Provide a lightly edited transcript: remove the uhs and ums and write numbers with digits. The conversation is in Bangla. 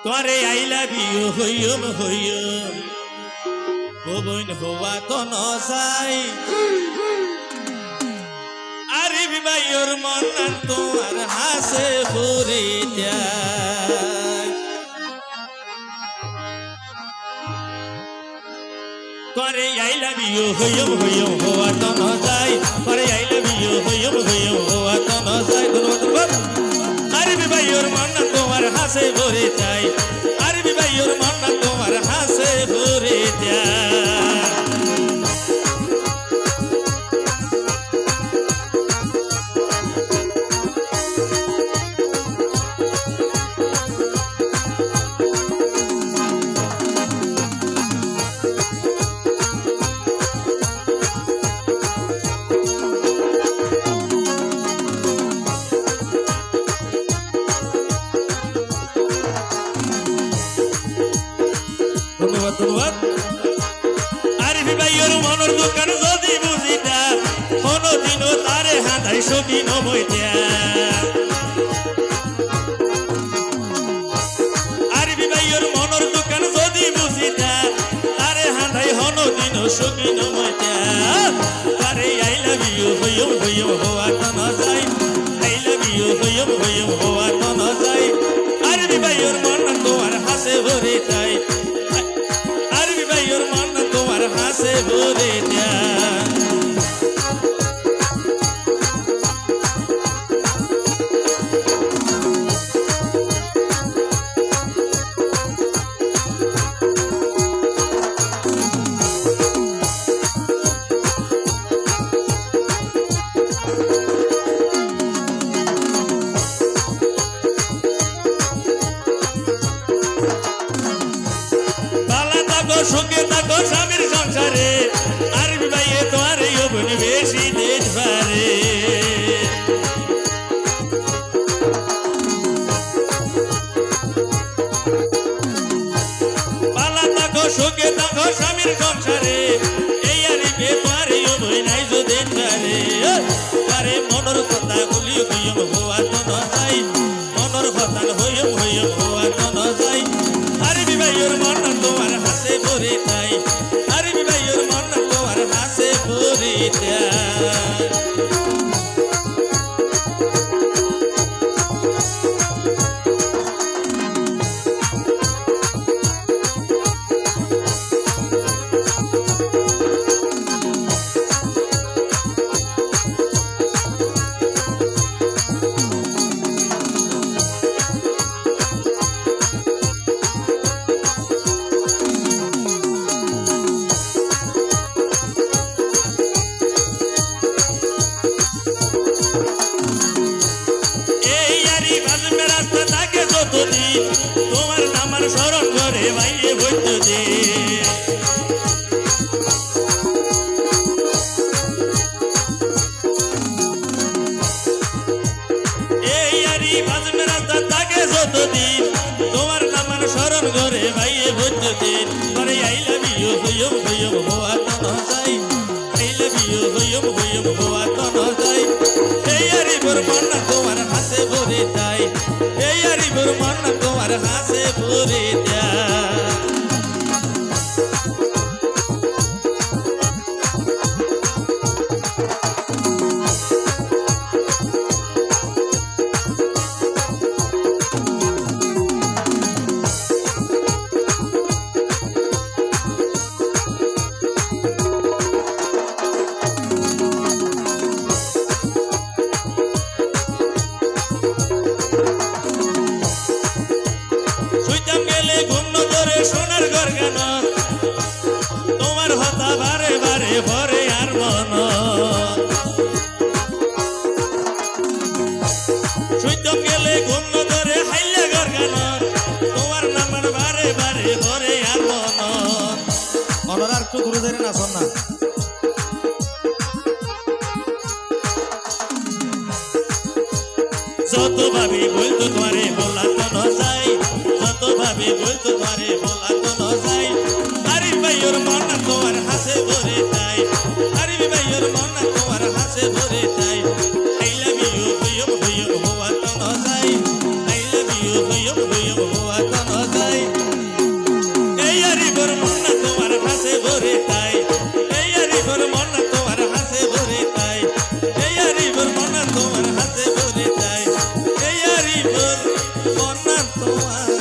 করে আই লাভ ইউ হইম হইম বইন হওয়া তো নসাই আরে বিবাইর মন তোমার হাসে ভরে যায় করে আই লাভ ইউ হইম হইম হওয়া তো নসাই করে আই লাভ ইউ হইম হইম হওয়া তো নসাই আরে বিবাইর মন তোমার হাসে ভরে যায় আরে বিবাইর মন তোমার হাসে ভরে যায় ধন্যবাদ ধন্যবাদ আরে ভাইয়ের মনের দোকান যদি বুঝিতা কোনদিনও তারে হাতাই সখী নবইতা আরে ভাইয়ের মনের দোকান যদি বুঝিতা তারে হাতাই কোনদিনও সখী নবইতা আরে আই লাভ ইউ হইম হইম হওয়া তো না যায় আই লাভ ইউ হইম হইম হওয়া তো না যায় আরে ভাইয়ের মন তোমার হাসে ভরে যায় ভাইয়ের মন তোমার হাসে ভরে যায় সুখে থাকো স্বামীর সংসারে আর ভাইয়ে তোমার বোন বেশি দেশ পারে পালা থাকো সুখে থাকো স্বামীর সংসারে এই আরে তোমার বোন নাই যদি পারে আরে মনের কথা বলি হইম হওয়া তো না যাই মনের কথা হইম হইম হওয়া তো না যাই আরে ভাইয়ের মন তোমার হাসে ভরে তাই আরে ভাইয়ের মন তোমার হাসে ভরে তাই তোমার নামার স্মরণ করে ভাইয়ে বৈদ্য দে এই আরি বাজমে রাস্তা থাকে যতদিন তোমার নামার স্মরণ করে ভাইয়ে বৈদ্য দিন করে আই লাভ ইউ হইম হইম হওয়া তো না যায় আই লাভ ইউ হইম হইম হওয়া তো না যায় এই আরি বোর মন তোমার হাসে ভরে যায় এই আরি বোর মন তোমার হাসে ভরে যায় সোনার ঘর কেন তোমার হতা বারে বারে ভরে আর মন সুইতম গেলে ঘুম ধরে হাইলে ঘর কেন তোমার নামের বারে বারে ভরে আর মন মনের আর একটু ঘুরে ধরে না শোন না যত ভাবি বলতো তোমারে বলা তো না যাই যত ভাবি বলতো তোমারে বলা তো না যাই আরে ভাইয়ের মন তোমার হাসে ভরে যায় আরে ভাইয়ের মন তোমার হাসে ভরে যায় আই লাভ ইউ হইম হইম হওয়া তো না যায় আই লাভ ইউ হইম হইম হওয়া তো না যায় আরিফর মন না তোমার হাসে ভরে তাই এই আরিফর মন না তোমার হাসে ভরে তাই এই আরিফর মন না তোমার হাসে ভরে তাই এই আরিফর মন না তোমার